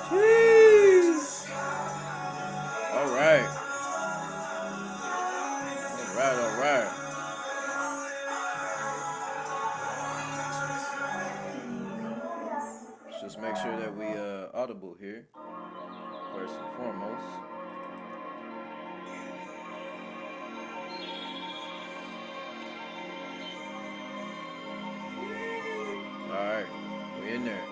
Jeez. All right. All right. All right. Let's just make sure that we audible here first and foremost. All right. We in there.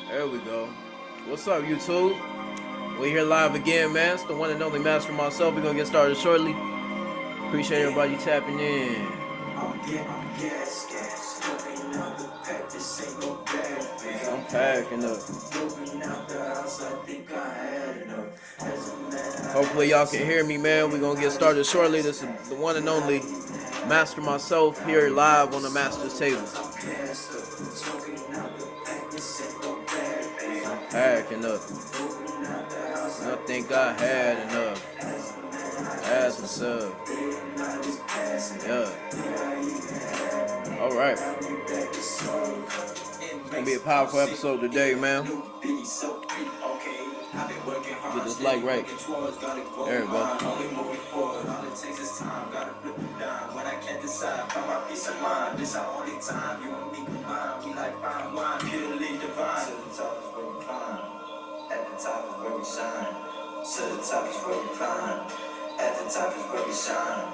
There we go. What's up, YouTube? We here live again, man. It's the one and only Master myself. We're gonna get started shortly. Appreciate everybody tapping in. I'm packing up. Hopefully y'all can hear me, man. We're gonna get started shortly. This is the one and only Master myself here live on the Master's table. I'm packing up. I think I had enough. Ask myself. Yeah. All right. It's gonna be a powerful episode today, man. Get this light right. There we go. At the top is where we shine. To the top is where we climb. At the top is where we shine.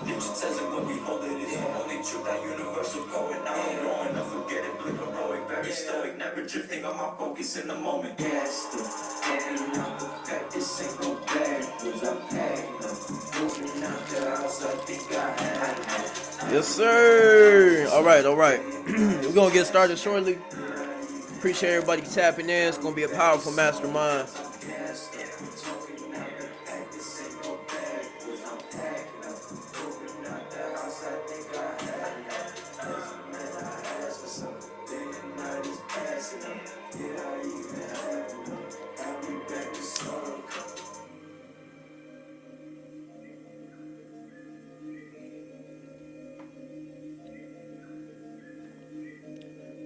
Future tells it when we hold it. It's the only truth, that universal poet. Now I'm growing up, forget it, blip heroic. Very stoic, never drifting on my focus in the moment. Yes, the opening out the pack. This ain't no backwards. I'm packing up. Moving out the house, I think I had it. Yes, sir. All right, all right. We're gonna get started shortly. Appreciate everybody tapping in. It's gonna be a powerful mastermind.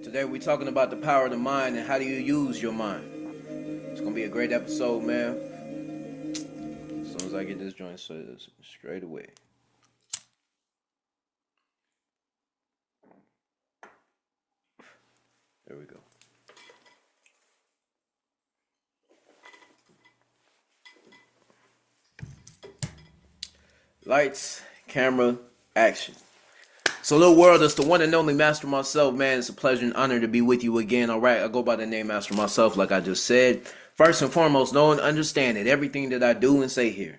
Today we're talking about the power of the mind and how do you use your mind. It's gonna be a great episode, man. As soon as I get this joint straight away. There we go. Lights, camera, action. So, little world, it's the one and only Master myself, man. It's a pleasure and honor to be with you again. All right, I go by the name Master myself, like I just said. First and foremost, know and understand that everything that I do and say here.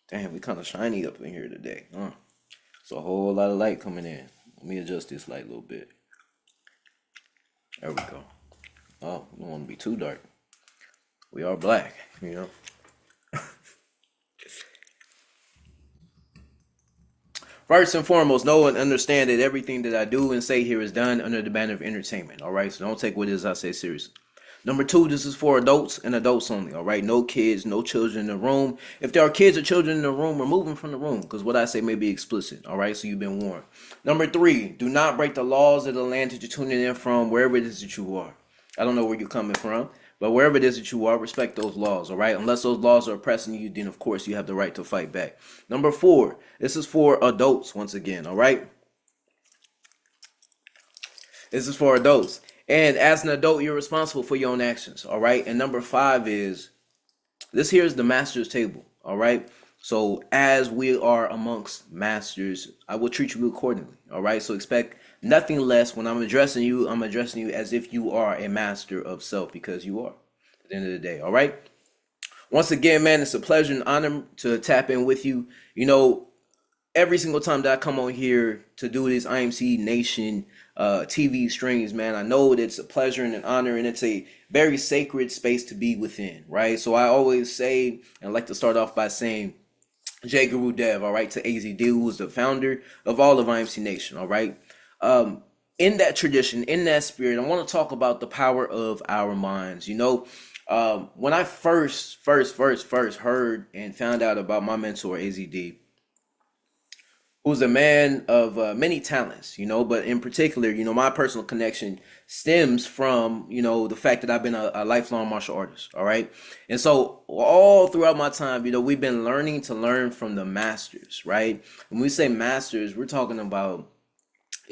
Damn, we kind of shiny up in here today. It's a whole lot of light coming in. Let me adjust this light a little bit. There we go. Oh, we don't want to be too dark. We are black, you know. First and foremost, know and understand that everything that I do and say here is done under the banner of entertainment. All right, so don't take what it is I say seriously. Number two, this is for adults and adults only. All right, no kids, no children in the room. If there are kids or children in the room, remove them from the room because what I say may be explicit. All right, so you've been warned. Number three, do not break the laws of the land that you're tuning in from, wherever it is that you are. I don't know where you're coming from, but wherever it is that you are, respect those laws, all right? Unless those laws are oppressing you, then of course you have the right to fight back. Number four, this is for adults once again, all right? This is for adults. And as an adult, you're responsible for your own actions, all right? And number five is, this here is the master's table, all right? So as we are amongst masters, I will treat you accordingly, all right? So expect nothing less. When I'm addressing you as if you are a master of self, because you are at the end of the day, all right? Once again, man, it's a pleasure and honor to tap in with you. You know, every single time that I come on here to do this IMC Nation TV streams, man, I know that it's a pleasure and an honor, and it's a very sacred space to be within, right? So I always say, and I like to start off by saying, J Guru Dev, all right, to AZD, who is the founder of all of IMC Nation, all right? in that tradition, in that spirit, I want to talk about the power of our minds. When I first heard and found out about my mentor AZD, who's a man of many talents, but in particular, my personal connection stems from, the fact that I've been a lifelong martial artist. All right. And so all throughout my time, we've been learning to learn from the masters, right? When we say masters, we're talking about,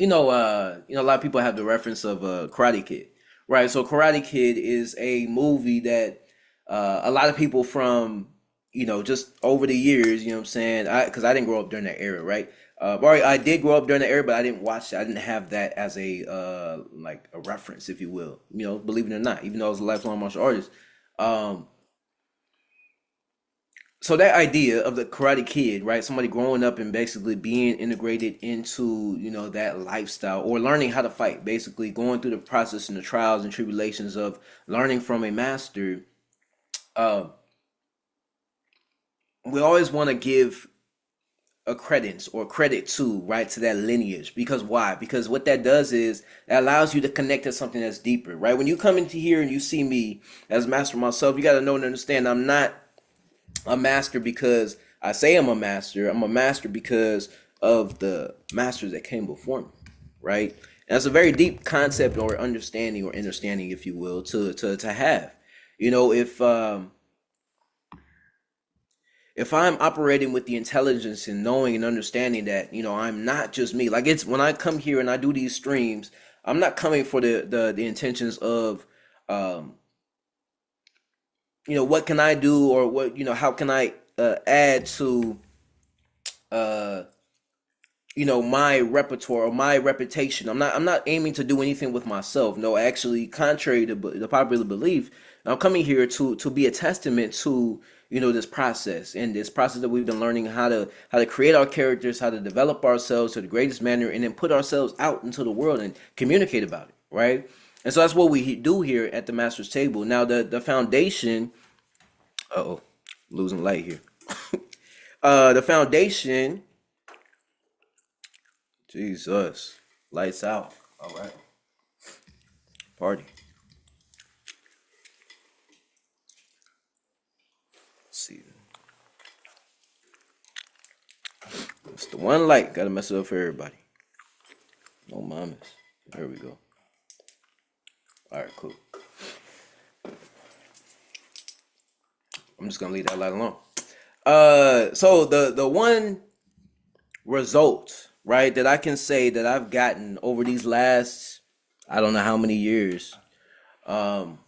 a lot of people have the reference of Karate Kid, right? So Karate Kid is a movie that a lot of people from, just over the years, you know what I'm saying? Because I didn't grow up during that era, right? Or I did grow up during the era, but I didn't watch it. I didn't have that as a like a reference, if you will. Believe it or not, even though I was a lifelong martial artist. Um, so that idea of the Karate Kid, right? Somebody growing up and basically being integrated into, that lifestyle or learning how to fight, basically going through the process and the trials and tribulations of learning from a master. Uh, we always want to give a credence or credit to, right, to that lineage. Because why? Because what that does is that allows you to connect to something that's deeper, right? When you come into here and you see me as master myself, you got to know and understand I'm not a master because I say I'm a master. I'm a master because of the masters that came before me, right? And that's a very deep concept or understanding, if you will, to have. If I'm operating with the intelligence and knowing and understanding that, I'm not just me. Like, it's when I come here and I do these streams, I'm not coming for the intentions of um what can I do, or what, how can I add to uh my repertoire or my reputation. I'm not aiming to do anything with myself. No, actually, contrary to the popular belief, I'm coming here to be a testament to, this process, and this process that we've been learning how to create our characters, how to develop ourselves to the greatest manner, and then put ourselves out into the world and communicate about it, right? And so that's what we do here at the master's table. Now, the foundation. Uh-oh, losing light here. The foundation. Jesus. Lights out. All right. Party. Let's see. It's the one light. Gotta mess it up for everybody. No mamas. There we go. All right, cool. I'm just gonna leave that light alone. So the one result, right, that I can say that I've gotten over these last, I don't know how many years. Um,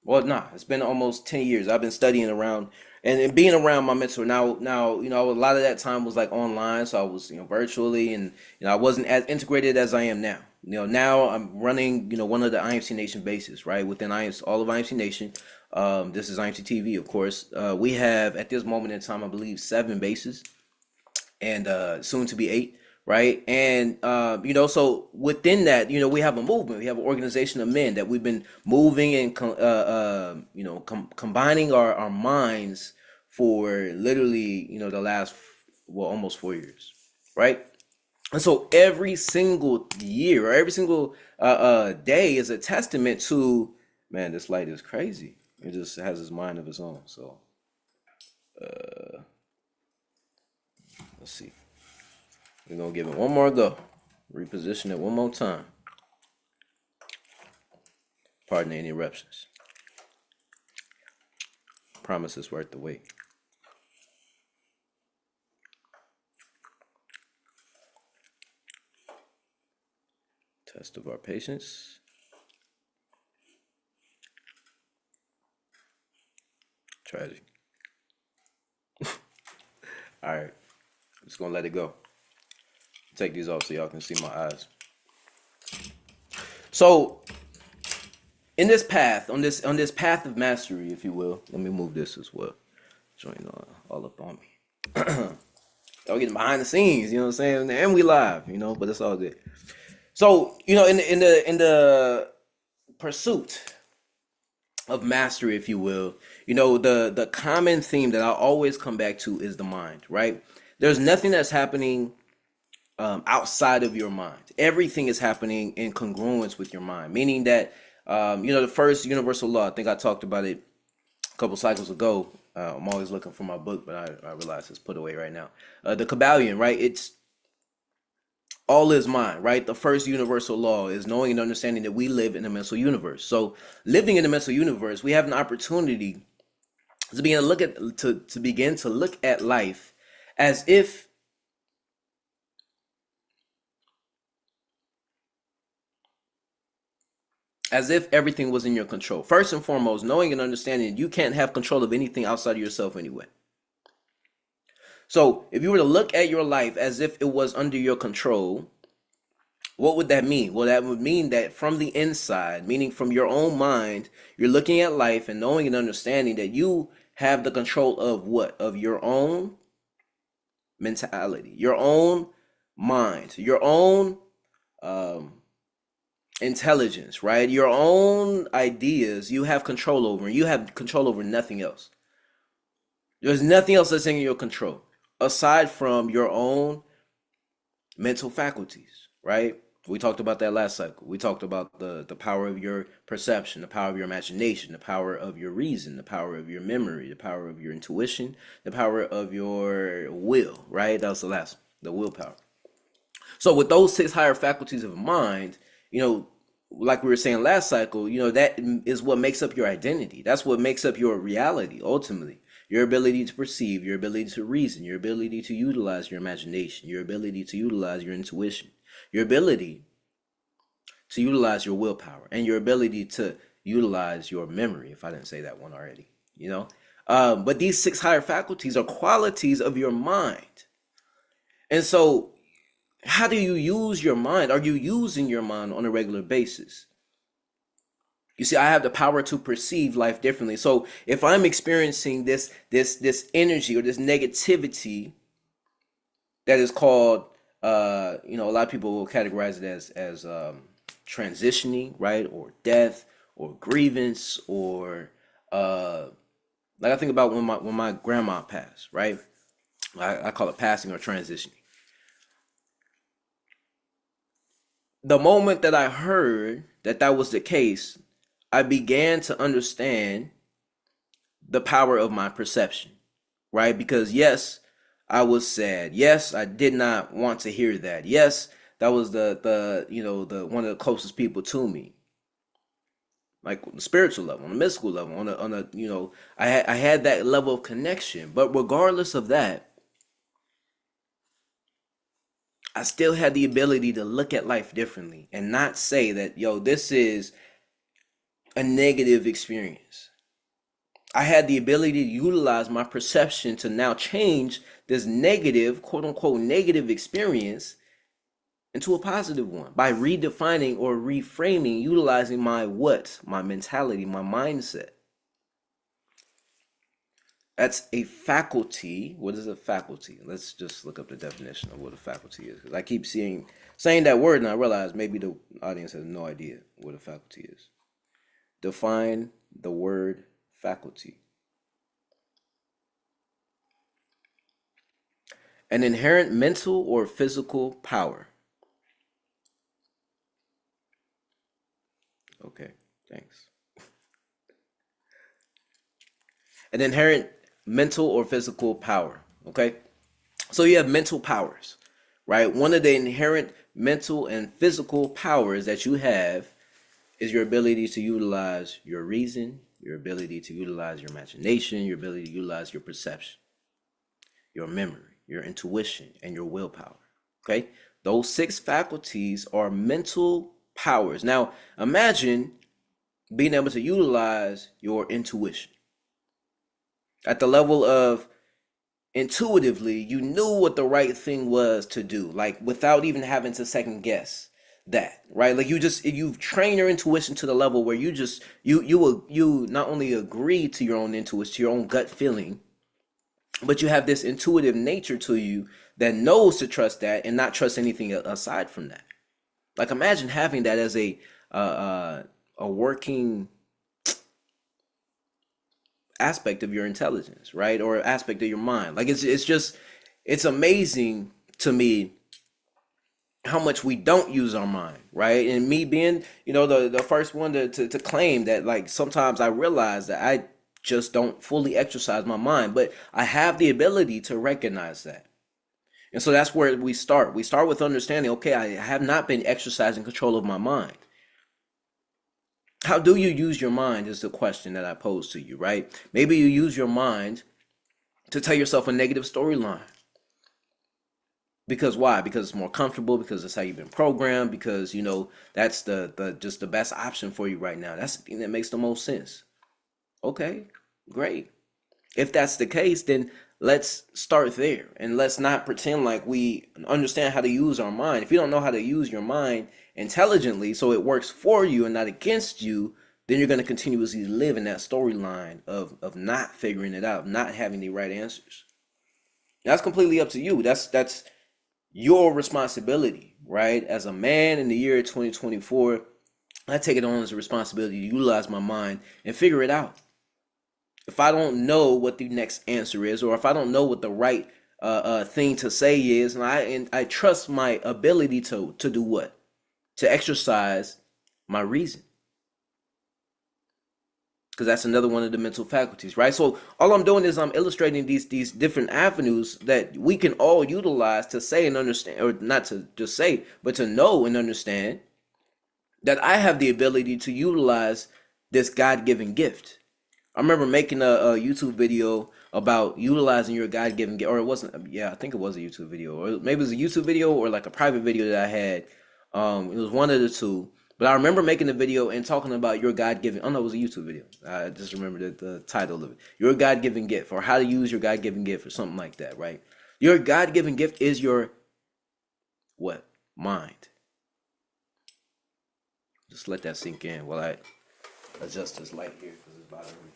Well, nah, it's been almost 10 years. I've been studying around and being around my mentor. Now, a lot of that time was like online, so I was, virtually, and I wasn't as integrated as I am now. Now I'm running, one of the IMC Nation bases, right? Within IMC, all of IMC Nation. This is IMC TV, of course. We have at this moment in time, I believe, 7 bases, and soon to be 8, right? And so within that, we have a movement, we have an organization of men that we've been moving and combining our minds for literally, the last, well, almost 4 years, right? And so every single year, or every single day is a testament to, man, this light is crazy. It just has its mind of its own. So let's see. We're gonna give it one more go. Reposition it one more time. Pardon the interruptions. Promise it's worth the wait. Test of our patience. Tragic. All right, just gonna let it go. Take these off so y'all can see my eyes. So, in this path, on this path of mastery, if you will, let me move this as well. Join all up on me. Y'all getting behind the scenes, you know what I'm saying? And we live, but it's all good. So, in the pursuit of mastery, if you will, the common theme that I always come back to is the mind, right? There's nothing that's happening outside of your mind. Everything is happening in congruence with your mind, meaning that the first universal law. I think I talked about it a couple cycles ago. I'm always looking for my book, but I realize it's put away right now. The Kabbalion, right? It's all is mind, right? The first universal law is knowing and understanding that we live in a mental universe. So, living in a mental universe, we have an opportunity to begin to look at to begin to look at life as if everything was in your control. First and foremost, knowing and understanding you can't have control of anything outside of yourself anyway. So if you were to look at your life as if it was under your control, what would that mean? Well, that would mean that from the inside, meaning from your own mind, you're looking at life and knowing and understanding that you have the control of what? Of your own mentality, your own mind, your own intelligence, right? Your own ideas you have control over, and you have control over nothing else. There's nothing else that's in your control aside from your own mental faculties, right? We talked about that last cycle. We talked about the power of your perception, the power of your imagination, the power of your reason, the power of your memory, the power of your intuition, the power of your will, right? That was the last one, the willpower. So with those six higher faculties of mind, like we were saying last cycle, that is what makes up your identity. That's what makes up your reality, ultimately. Your ability to perceive, your ability to reason, your ability to utilize your imagination, your ability to utilize your intuition, your ability to utilize your willpower, and your ability to utilize your memory, if I didn't say that one already, But these six higher faculties are qualities of your mind. And so how do you use your mind? Are you using your mind on a regular basis? You see, I have the power to perceive life differently. So if I'm experiencing this energy or this negativity that is called, a lot of people will categorize it as transitioning, right, or death, or grievance, or like I think about when my grandma passed, right? I call it passing or transitioning. The moment that I heard that was the case, I began to understand the power of my perception, right? Because yes, I was sad. Yes, I did not want to hear that. Yes, that was the one of the closest people to me, like on the spiritual level, on the mystical level, on a I had that level of connection. But regardless of that, I still had the ability to look at life differently and not say that, this is a negative experience. I had the ability to utilize my perception to now change this negative, quote unquote, negative experience into a positive one by redefining or reframing, utilizing my mentality, my mindset. That's a faculty. What is a faculty? Let's just look up the definition of what a faculty is. Because I keep saying that word and I realize maybe the audience has no idea what a faculty is. Define the word faculty. An inherent mental or physical power. Okay, thanks. An inherent mental or physical power. Okay, so you have mental powers, right? One of the inherent mental and physical powers that you have is your ability to utilize your reason, your ability to utilize your imagination, your ability to utilize your perception, your memory, your intuition, and your willpower. Okay, those six faculties are mental powers. Now, imagine being able to utilize your intuition at the level of intuitively, you knew what the right thing was to do, like without even having to second guess that, right? Like you've trained your intuition to the level where you not only agree to your own intuition, to your own gut feeling, but you have this intuitive nature to you that knows to trust that and not trust anything aside from that. Like imagine having that as a working aspect of your intelligence, right? Or aspect of your mind. Like it's amazing to me how much we don't use our mind, right? And me being, the first one to claim that, like, sometimes I realize that I just don't fully exercise my mind, but I have the ability to recognize that. And so that's where we start. We start with understanding, okay, I have not been exercising control of my mind. How do you use your mind is the question that I pose to you, right? Maybe you use your mind to tell yourself a negative storyline. Because why? Because it's more comfortable, because it's how you've been programmed, because that's the just the best option for you right now. That's the thing that makes the most sense. Okay, great. If that's the case, then let's start there, and let's not pretend like we understand how to use our mind. If you don't know how to use your mind intelligently so it works for you and not against you, then you're going to continuously live in that storyline of not figuring it out, not having the right answers. That's completely up to you. That's your responsibility, right? As a man in the year 2024, I take it on as a responsibility to utilize my mind and figure it out. If I don't know what the next answer is, or if I don't know what the right thing to say is, and I trust my ability to do what? To exercise my reason. Because that's another one of the mental faculties, right? So all I'm doing is I'm illustrating these different avenues that we can all utilize to say and understand, or not to just say, but to know and understand that I have the ability to utilize this God-given gift. I remember making a YouTube video about utilizing your God-given gift, or it wasn't, yeah, I think it was a YouTube video, or maybe it was a YouTube video or like a private video that I had. It was one of the two. But I remember making the video and talking about your God-given. Oh no, it was a YouTube video. I just remember the title of it. Your God-given gift, or how to use your God-given gift, or something like that, right? Your God-given gift is your what? Mind. Just let that sink in while I adjust this light here because it's bothering me.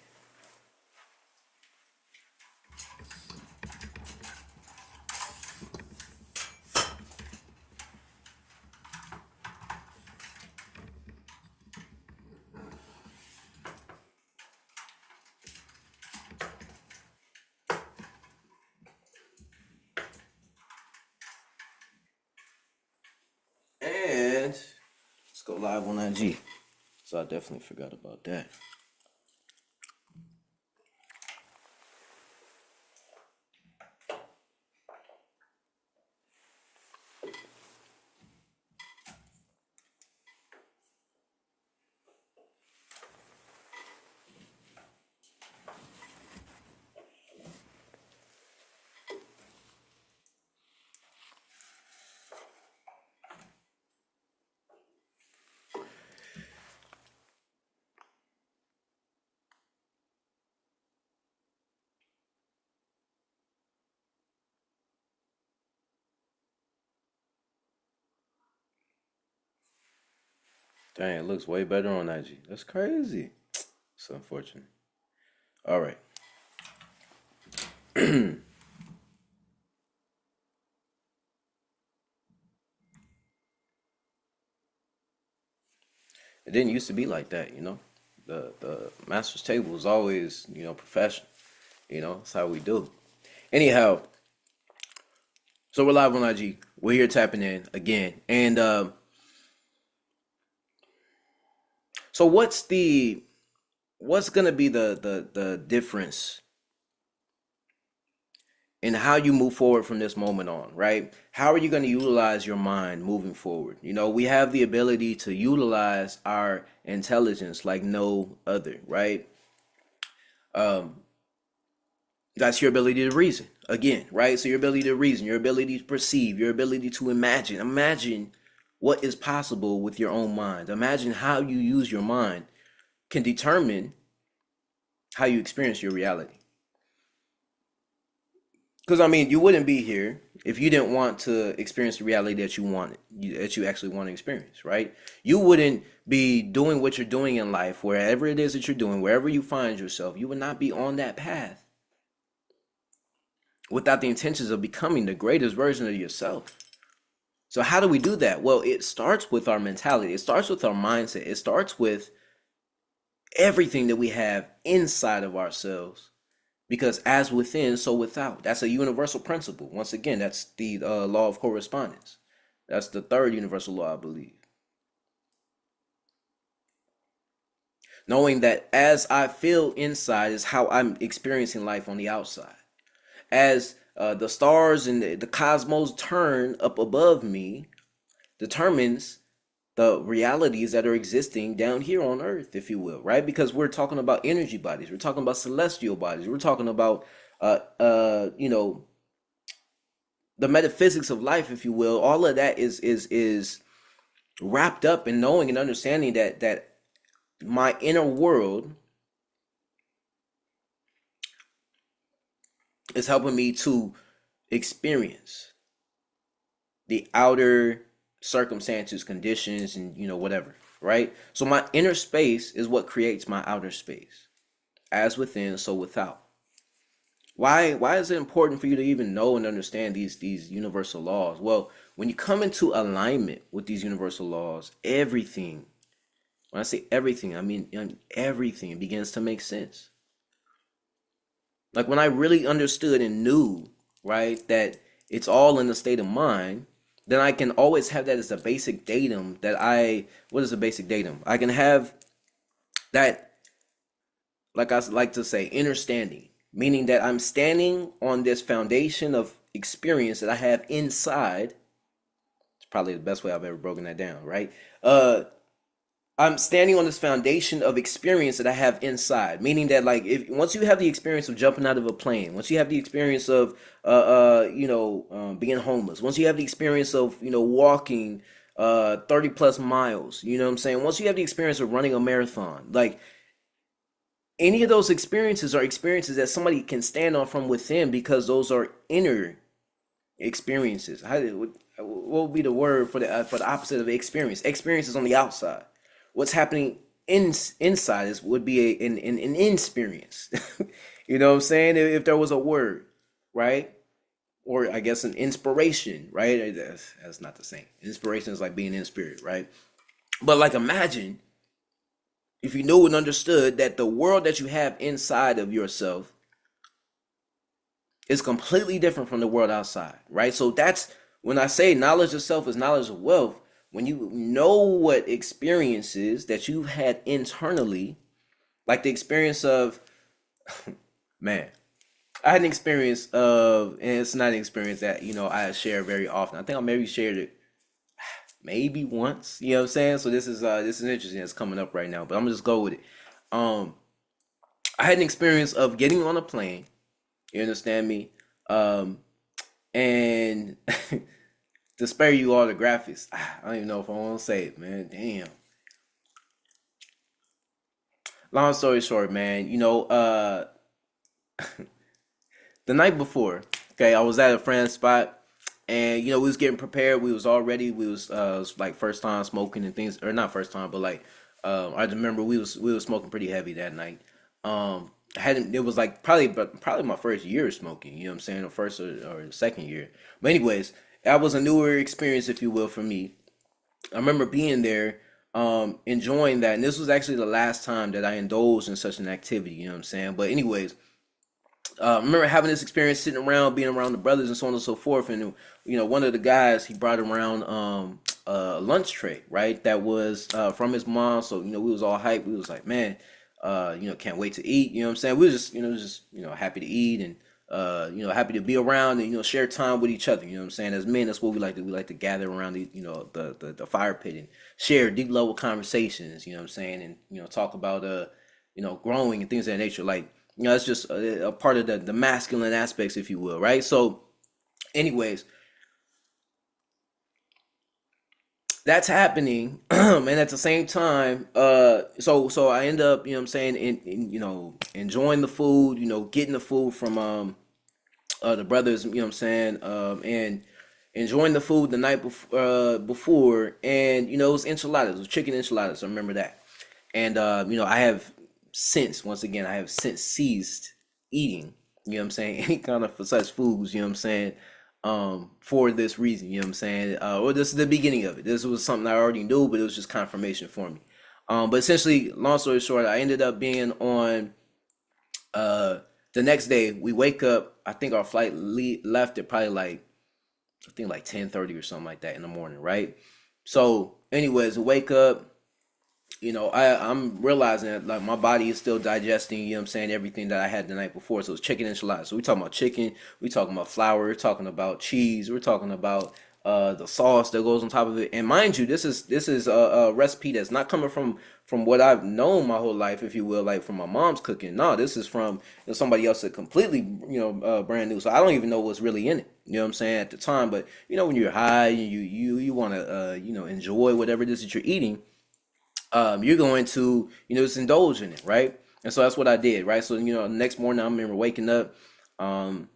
And let's go live on IG. So I definitely forgot about that. Dang, it looks way better on IG. That's crazy. It's unfortunate. All right. It didn't used to be like that, The master's table was always, professional. That's how we do. Anyhow, so we're live on IG. We're here tapping in again. And so what's gonna be the difference in how you move forward from this moment on, right? How are you going to utilize your mind moving forward? We have the ability to utilize our intelligence like no other, right? That's your ability to reason again, right? So your ability to reason, your ability to perceive, your ability to imagine what is possible with your own mind. Imagine how you use your mind can determine how you experience your reality. Because you wouldn't be here if you didn't want to experience the reality that you actually want to experience, right? You wouldn't be doing what you're doing in life, wherever it is that you're doing, wherever you find yourself. You would not be on that path without the intentions of becoming the greatest version of yourself. So how do we do that? Well, it starts with our mentality. It starts with our mindset. It starts with everything that we have inside of ourselves. Because as within, so without. That's a universal principle. Once again, that's the law of correspondence. That's the third universal law, I believe. Knowing that as I feel inside is how I'm experiencing life on the outside. As the stars and the cosmos turn up above me, determines the realities that are existing down here on earth, if you will, right? Because we're talking about energy bodies, we're talking about celestial bodies, we're talking about you know, the metaphysics of life, if you will. All of that is wrapped up in knowing and understanding that my inner world is helping me to experience the outer circumstances, conditions, and whatever, right? So my inner space is what creates my outer space. As within, so without. Why is it important for you to even know and understand these universal laws? Well, when you come into alignment with these universal laws, everything, when I say everything, I mean everything begins to make sense. Like when I really understood and knew, right, that it's all in the state of mind, then I can always have that as a basic datum that what is a basic datum? I can have that, like I like to say, inner standing, meaning that I'm standing on this foundation of experience that I have inside. It's probably the best way I've ever broken that down, right? I'm standing on this foundation of experience that I have inside, meaning that like if once you have the experience of jumping out of a plane, once you have the experience of being homeless, once you have the experience of walking 30 plus miles, you know what I'm saying? Once you have the experience of running a marathon, like any of those experiences are experiences that somebody can stand on from within because those are inner experiences. What would be the word for the opposite of experience? Experience is on the outside. What's happening inside would be an inexperience. You know what I'm saying? If there was a word, right? Or I guess an inspiration, right? That's not the same. Inspiration is like being in spirit, right? But like imagine if you knew and understood that the world that you have inside of yourself is completely different from the world outside, right? So that's when I say knowledge of self is knowledge of wealth. When you know what experiences that you've had internally, like the experience of, man, I had an experience of, and it's not an experience that I share very often. I think I maybe shared it maybe once. You know what I'm saying? So this is interesting. It's coming up right now, but I'm gonna just go with it. Um, I had an experience of getting on a plane. You understand me? And to spare you all the graphics, I don't even know if I want to say it, man. Damn. Long story short, man. The night before, okay, I was at a friend's spot, and we was getting prepared. We was like first time smoking and things, or not first time, but like I remember we was smoking pretty heavy that night. I hadn't. It was like probably my first year of smoking. You know what I'm saying, or first or second year. But anyways, that was a newer experience, if you will, for me. I remember being there, enjoying that, and this was actually the last time that I indulged in such an activity. You know what I'm saying? But anyways, I remember having this experience, sitting around, being around the brothers and so on and so forth. And one of the guys, he brought around a lunch tray, right? That was from his mom. So we was all hyped. We was like, man, can't wait to eat. You know what I'm saying? We was just happy to eat and happy to be around and share time with each other. You know what I'm saying? As men, that's what we like to. We like to gather around the fire pit and share deep level conversations. You know what I'm saying? And talk about growing and things of that nature. Like that's just a part of the masculine aspects, if you will, right? So, anyways, that's happening, and at the same time, so I end up, what I'm saying, enjoying the food, getting the food from the brothers, what I'm saying, and enjoying the food the night before, and it was enchiladas, it was chicken enchiladas. I remember that, and I have since ceased eating, I'm saying, any kind of such foods, I'm saying, for this reason, what I'm saying, or this is the beginning of it. This was something I already knew, but it was just confirmation for me. But essentially, long story short, I ended up being on the next day. We wake up. I think our flight left at probably like I think like 10:30 or something like that in the morning, right? So, anyways, I wake up, I'm realizing that like my body is still digesting, you know what I'm saying, everything that I had the night before. So it's chicken enchiladas. So we talking about chicken, we talking about flour, we're talking about cheese, we're talking about the sauce that goes on top of it. And mind you, this is a recipe that's not coming from what I've known my whole life, if you will, like from my mom's cooking. No, this is from somebody else that completely, brand new. So I don't even know what's really in it. You know what I'm saying at the time, but when you're high, you want to enjoy whatever it is that you're eating, you're going to, just indulge in it, right? And so that's what I did, right? So, the next morning I remember waking up. Um,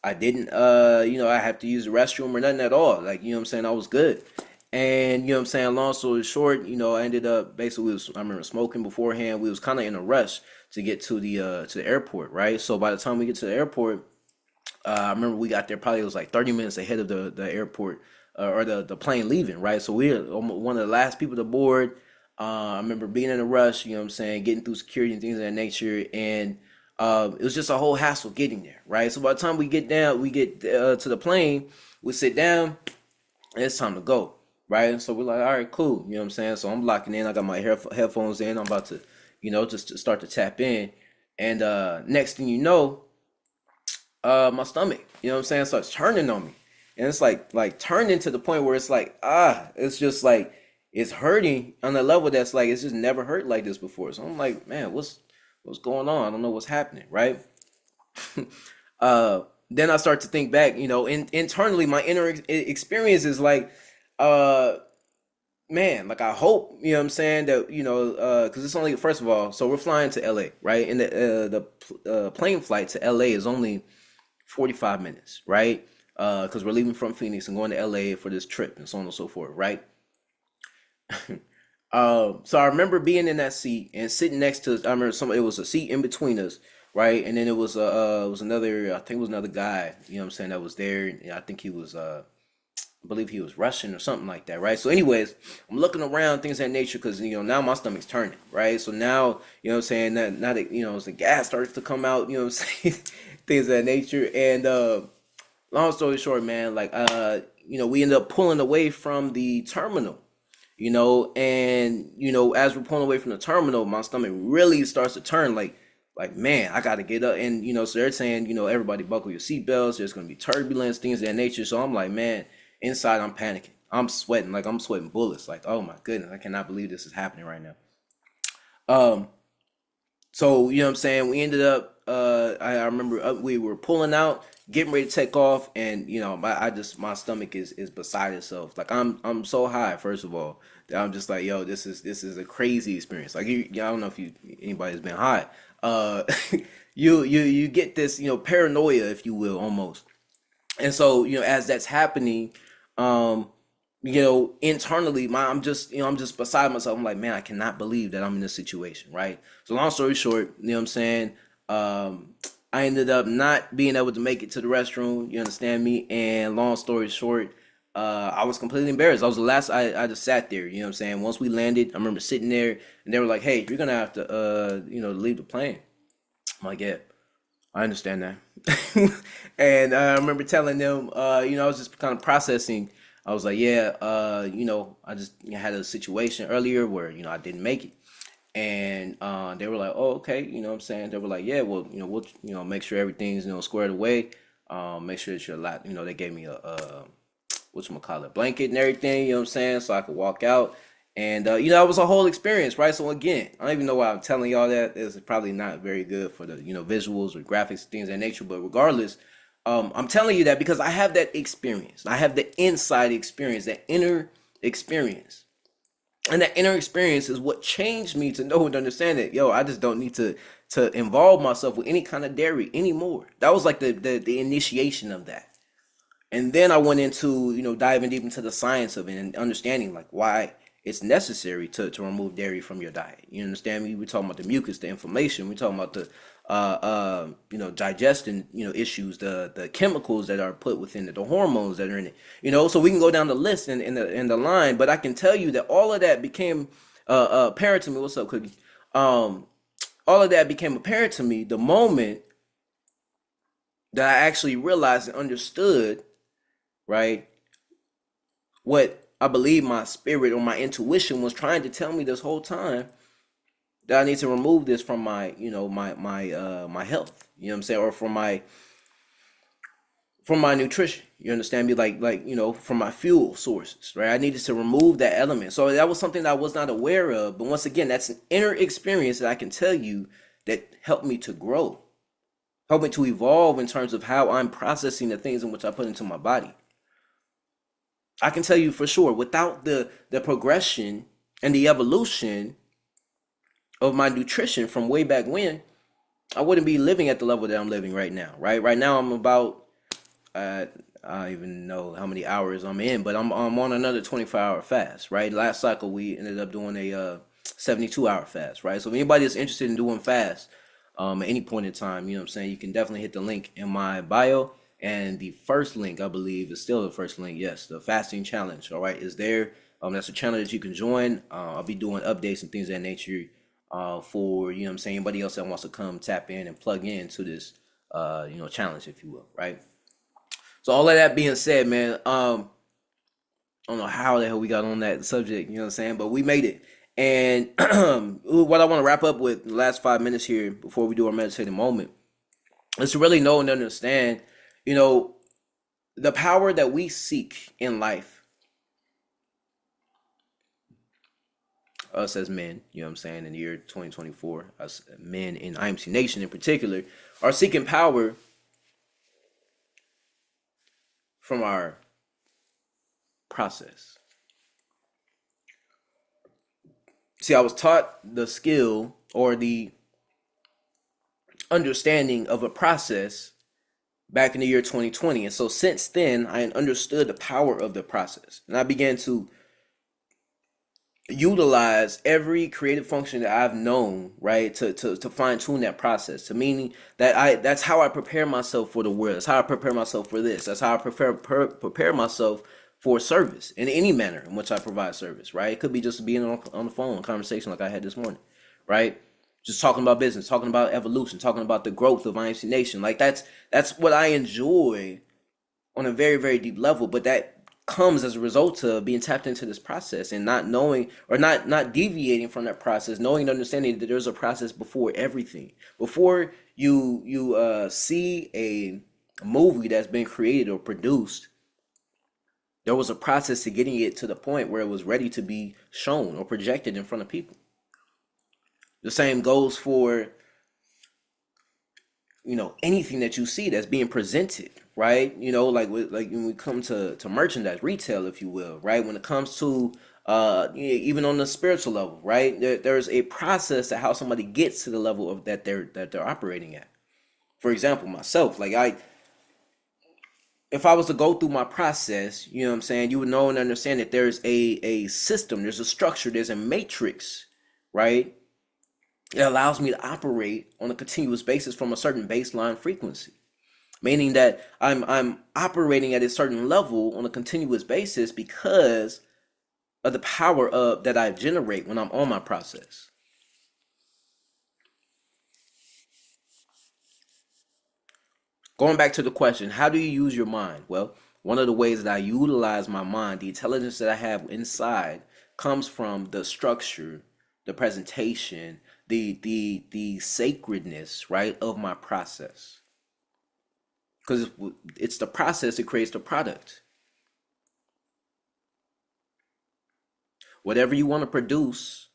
I didn't, I have to use the restroom or nothing at all. Like, you know what I'm saying? I was good. And, you know what I'm saying? Long story short, I ended up basically, I remember smoking beforehand. We was kind of in a rush to get to the airport, right? So by the time we get to the airport, I remember we got there probably it was like 30 minutes ahead of the airport, or the plane leaving, right? So we were one of the last people to board. I remember being in a rush, you know what I'm saying, getting through security and things of that nature. And it was just a whole hassle getting there, right? So by the time we get down, we get to the plane, we sit down, and it's time to go, right? And so we're like, all right, cool, you know what I'm saying? So I'm locking in, I got my headphones in, I'm about to, just to start to tap in. And next thing you know, my stomach, you know what I'm saying, starts turning on me. And it's like turning to the point where it's like, it's just like it's hurting on a level that's like it's just never hurt like this before. So I'm like, man, what's going on? I don't know what's happening, right? Then I start to think back, internally my inner experience is like, uh man, like I hope, you know what I'm saying, that, because it's only, first of all, so we're flying to LA, right? And the plane flight to LA is only 45 minutes, right? Because we're leaving from Phoenix and going to LA for this trip and so on and so forth, right? So I remember being in that seat and sitting next to, I remember it was a seat in between us, right? And then it was another, I think it was another guy, you know what I'm saying, that was there. And I think he was, I believe he was Russian or something like that, right? So, anyways, I'm looking around, things of that nature, because now my stomach's turning, right? So now, you know what I'm saying, that now that as the gas starts to come out, you know what I'm saying, things of that nature. And long story short, man, like we ended up pulling away from the terminal, and as we're pulling away from the terminal, my stomach really starts to turn, like man, I gotta get up. And so they're saying, everybody buckle your seatbelts, there's gonna be turbulence, things of that nature. So I'm like, man, inside I'm panicking, I'm sweating, like I'm sweating bullets, like, oh my goodness, I cannot believe this is happening right now. um so you know what I'm saying, we ended up, I remember, we were pulling out, getting ready to take off. And my stomach is beside itself. Like I'm so high, first of all, that I'm just like, yo, this is a crazy experience. Like, I don't know if anybody's been high. uh you get this, paranoia, if you will, almost. And so, as that's happening, um internally, I'm just beside myself. I'm like, man, I cannot believe that I'm in this situation, right? So long story short, you know what I'm saying, I ended up not being able to make it to the restroom, you understand me? And long story short, I was completely embarrassed. I was the last, I just sat there, you know what I'm saying? Once we landed, I remember sitting there, and they were like, hey, you're gonna have to leave the plane. I'm like, yeah, I understand that. And I remember telling them, I was just kind of processing. I was like, yeah, I just had a situation earlier where, I didn't make it. And they were like, oh, okay, you know what I'm saying? They were like, yeah, well, we'll, make sure everything's, squared away. Make sure that you're a lot, they gave me a whatchamacallit, blanket and everything, you know what I'm saying? So I could walk out. And it was a whole experience, right? So again, I don't even know why I'm telling y'all that. This is probably not very good for the, visuals or graphics, things of that nature. But regardless, I'm telling you that because I have that experience. I have the inside experience, that inner experience. And that inner experience is what changed me to know and understand that, yo, I just don't need to involve myself with any kind of dairy anymore. That was like the initiation of that. And then I went into, diving deep into the science of it and understanding like why it's necessary to remove dairy from your diet. You understand me? We're talking about the mucus, the inflammation. We're talking about the digestion, issues, the chemicals that are put within it, the hormones that are in it. So we can go down the list in the line, but I can tell you that all of that became apparent to me. What's up, Cookie? All of that became apparent to me the moment that I actually realized and understood right? What I believe my spirit or my intuition was trying to tell me this whole time, that I need to remove this from my, my health, you know what I'm saying, or from my nutrition. You understand me? Like from my fuel sources, right? I needed to remove that element. So that was something that I was not aware of. But once again, that's an inner experience that I can tell you that helped me to grow, helped me to evolve in terms of how I'm processing the things in which I put into my body. I can tell you for sure, without the progression and the evolution of my nutrition from way back when, I wouldn't be living at the level that I'm living right now, right? Right now, I'm about I don't even know how many hours I'm in, but I'm on another 24-hour fast, right? Last cycle we ended up doing a 72-hour fast, right? So if anybody is interested in doing fast at any point in time, you know what I'm saying, you can definitely hit the link in my bio. And the first link, I believe, is still the first link. Yes, the fasting challenge, all right, is there. That's a channel that you can join. I'll be doing updates and things of that nature for, you know what I'm saying, anybody else that wants to come tap in and plug into this, challenge, if you will, right? So all of that being said, man, I don't know how the hell we got on that subject, you know what I'm saying, but we made it. And what I want to wrap up with the last 5 minutes here before we do our meditative moment is to really know and understand, you know, the power that we seek in life, us as men, you know what I'm saying, in the year 2024, us men in IMC Nation in particular, are seeking power from our process. See, I was taught the skill or the understanding of a process back in the year 2020. And so since then, I understood the power of the process. And I began to utilize every creative function that I've known, right, to fine tune that process. To meaning that that's how I prepare myself for the world. That's how I prepare myself for this. That's how I prepare myself for service in any manner in which I provide service, right? It could be just being on the phone, conversation like I had this morning, right? Just talking about business, talking about evolution, talking about the growth of IMC Nation. Like that's what I enjoy on a very, very deep level. But that comes as a result of being tapped into this process and not knowing or not deviating from that process, knowing and understanding that there's a process before everything. Before you see a movie that's been created or produced, there was a process to getting it to the point where it was ready to be shown or projected in front of people. The same goes for, anything that you see that's being presented, right? Like when we come to merchandise, retail, if you will, right? When it comes to even on the spiritual level, right? There's a process to how somebody gets to the level of that they're operating at. For example, myself, if I was to go through my process, you know what I'm saying, you would know and understand that there's a system, there's a structure, there's a matrix, right? It allows me to operate on a continuous basis from a certain baseline frequency, meaning that I'm operating at a certain level on a continuous basis because of the power of that I generate when I'm on my process. Going back to the question, how do you use your mind? Well, one of the ways that I utilize my mind, the intelligence that I have inside, comes from the structure, the presentation, the sacredness, right, of my process. Because it's the process that creates the product. Whatever you want to produce,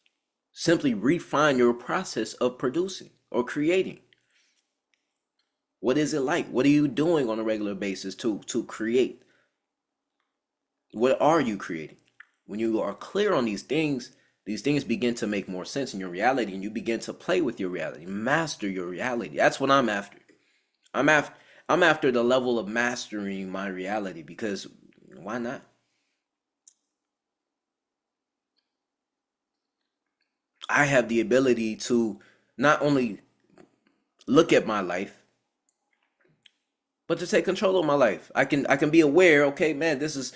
simply refine your process of producing or creating. What is it like? What are you doing on a regular basis to create? What are you creating? When you are clear on these things begin to make more sense in your reality, and you begin to play with your reality, master your reality. That's what I'm after. I'm after the level of mastering my reality, because why not? I have the ability to not only look at my life, but to take control of my life. I can be aware, okay, man, this is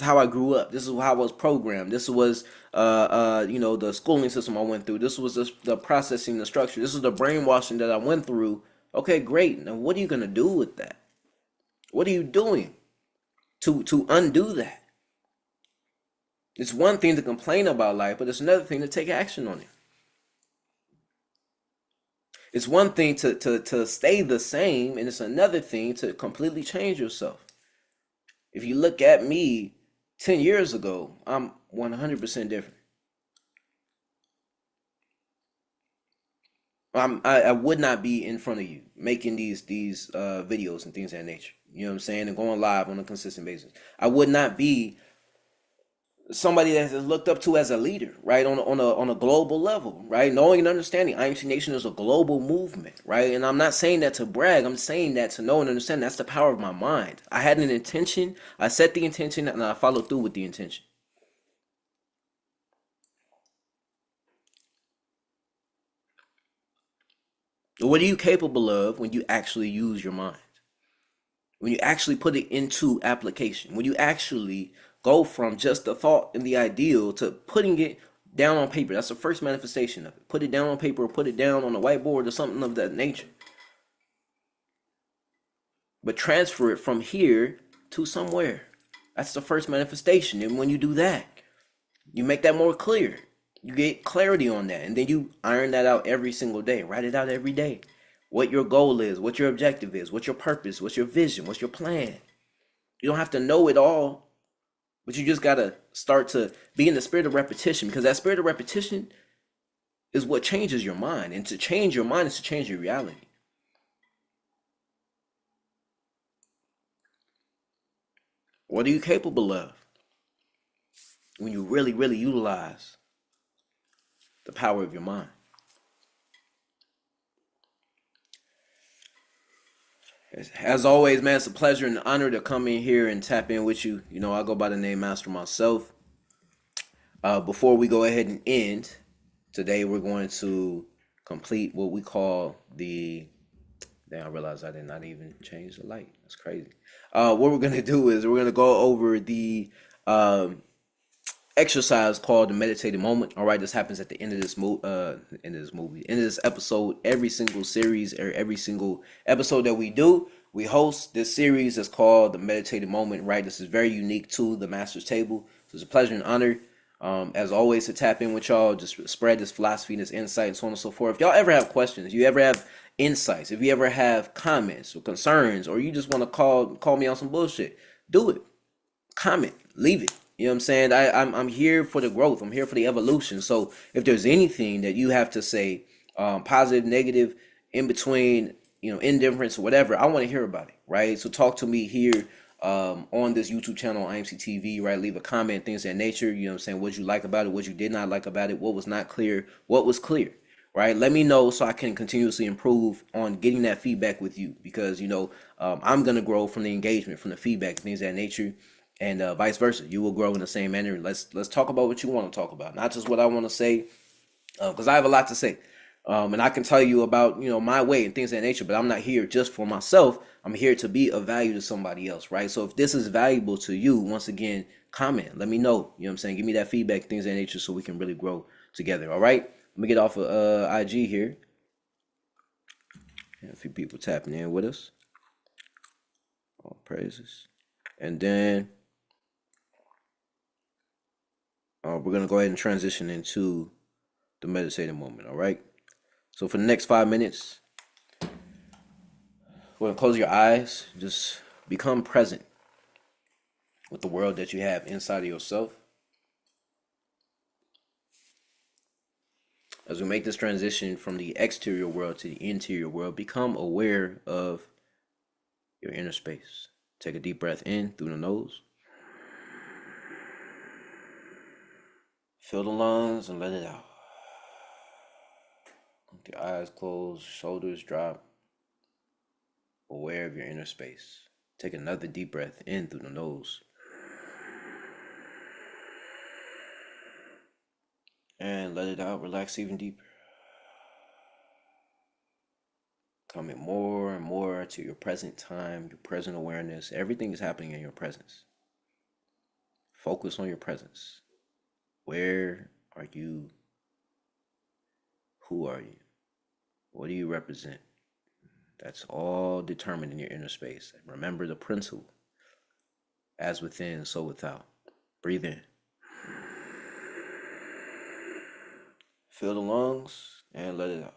how I grew up. This is how I was programmed. This was the schooling system I went through. This was the processing, the structure. This is the brainwashing that I went through. Okay, great. Now what are you gonna do with that? What are you doing? to undo that. It's one thing to complain about life, but it's another thing to take action on it. It's one thing to stay the same, and it's another thing to completely change yourself. If you look at me 10 years ago, I'm 100% different. I would not be in front of you making these videos and things of that nature. You know what I'm saying? And going live on a consistent basis. I would not be somebody that is looked up to as a leader, right? On a global level, right? Knowing and understanding IMC Nation is a global movement, right? And I'm not saying that to brag. I'm saying that to know and understand that's the power of my mind. I had an intention, I set the intention, and I followed through with the intention. What are you capable of when you actually use your mind? When you actually put it into application? When you actually go from just the thought and the ideal to putting it down on paper? That's the first manifestation of it. Put it down on paper or put it down on a whiteboard or something of that nature. But transfer it from here to somewhere. That's the first manifestation. And when you do that, you make that more clear. You get clarity on that. And then you iron that out every single day. Write it out every day. What your goal is, what your objective is, what's your purpose, what's your vision, what's your plan. You don't have to know it all, but you just got to start to be in the spirit of repetition, because that spirit of repetition is what changes your mind. And to change your mind is to change your reality. What are you capable of when you really, really utilize the power of your mind? As always, man, it's a pleasure and honor to come in here and tap in with you. You know, I go by the name Master myself. Before we go ahead and end, today we're going to complete what we call the... Then I realized I did not even change the light. That's crazy. What we're going to do is we're going to go over the exercise called the meditative moment. All right, this happens at the end of this end of this episode. Every single series or every single episode that we do, we host this series that's called the meditative moment. Right, this is very unique to the Master's Table. So it's a pleasure and honor, as always, to tap in with y'all, just spread this philosophy, this insight, and so on and so forth. If y'all ever have questions, you ever have insights, if you ever have comments or concerns, or you just want to call me on some bullshit, do it. Comment, leave it. You know what I'm saying? I'm here for the growth. I'm here for the evolution. So if there's anything that you have to say, positive, negative, in between, you know, indifference or whatever, I want to hear about it, right? So talk to me here on this YouTube channel, IMC TV, right? Leave a comment, things of that nature. You know what I'm saying? What you like about it, what you did not like about it, what was not clear, what was clear, right? Let me know so I can continuously improve on getting that feedback with you, because, you know, I'm going to grow from the engagement, from the feedback, things of that nature. And vice versa, you will grow in the same manner. Let's talk about what you want to talk about, not just what I want to say, because I have a lot to say, and I can tell you about, you know, my way and things of that nature. But I'm not here just for myself. I'm here to be of value to somebody else, right? So if this is valuable to you, once again, comment, let me know. You know what I'm saying? Give me that feedback, things of that nature, so we can really grow together. All right, let me get off of IG here. A few people tapping in with us. All praises, and then. We're going to go ahead and transition into the meditative moment, all right? So for the next 5 minutes, we're going to close your eyes. Just become present with the world that you have inside of yourself. As we make this transition from the exterior world to the interior world, become aware of your inner space. Take a deep breath in through the nose. Fill the lungs and let it out. With your eyes closed, shoulders drop. Aware of your inner space. Take another deep breath in through the nose. And let it out. Relax even deeper. Coming more and more to your present time, your present awareness. Everything is happening in your presence. Focus on your presence. Where are you? Who are you? What do you represent? That's all determined in your inner space. Remember the principle. As within, so without. Breathe in. Fill the lungs and let it out.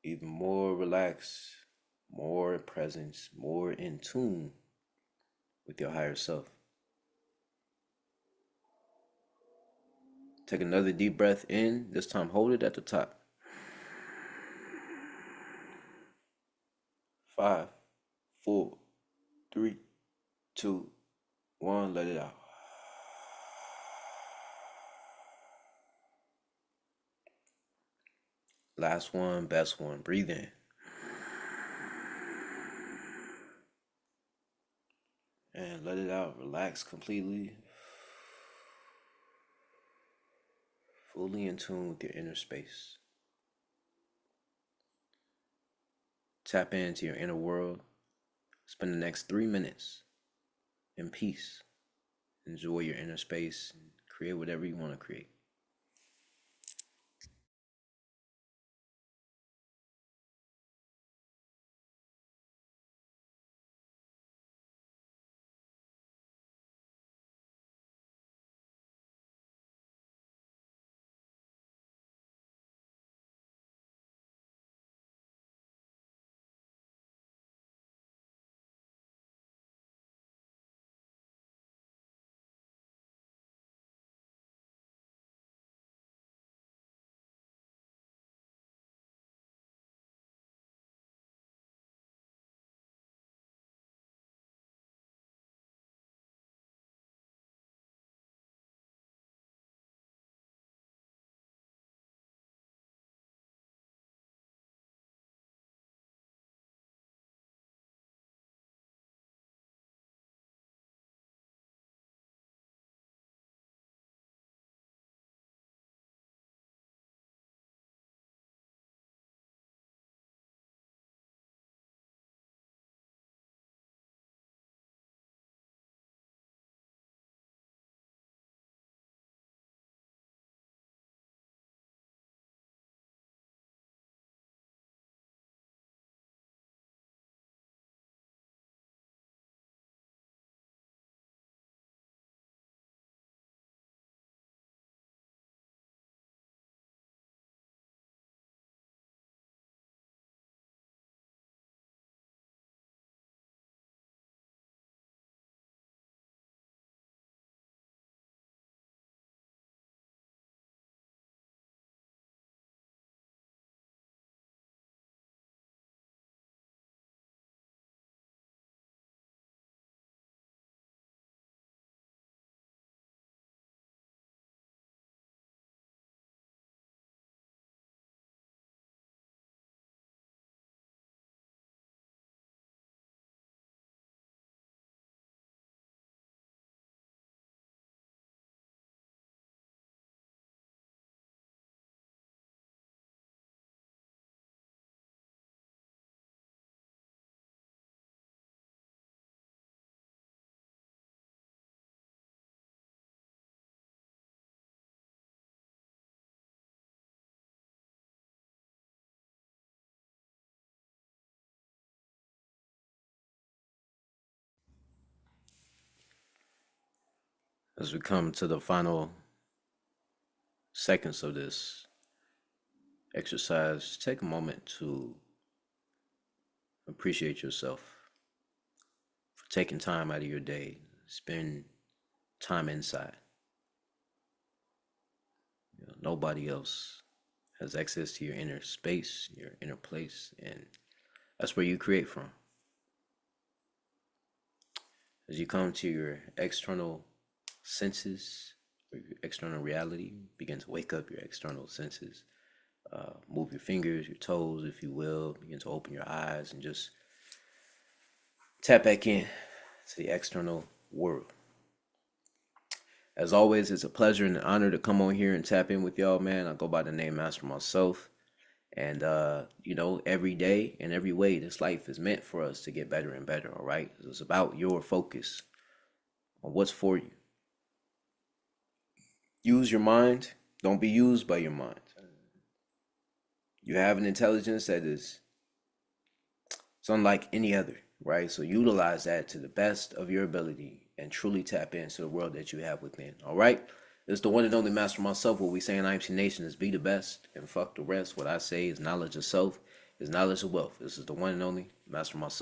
Even more relaxed, more in presence, more in tune with your higher self. Take another deep breath in. This time, hold it at the top. 5, 4, 3, 2, 1. Let it out. Last one, best one. Breathe in. And let it out. Relax completely. Fully in tune with your inner space. Tap into your inner world. Spend the next 3 minutes in peace. Enjoy your inner space and create whatever you want to create. As we come to the final seconds of this exercise, take a moment to appreciate yourself for taking time out of your day. Spend time inside. Nobody else has access to your inner space, your inner place, and that's where you create from. As you come to your external senses, or your external reality, begin to wake up your external senses. Move your fingers, your toes, if you will. Begin to open your eyes and just tap back in to the external world. As always, it's a pleasure and an honor to come on here and tap in with y'all, man. I go by the name Master myself. And, every day and every way, this life is meant for us to get better and better, all right? It's about your focus on what's for you. Use your mind. Don't be used by your mind. You have an intelligence that is it's unlike any other. right? So utilize that to the best of your ability and truly tap into the world that you have within. All right. It's the one and only master myself. What we say in IMC Nation is be the best and fuck the rest. What I say is knowledge of self is knowledge of wealth. This is the one and only master myself.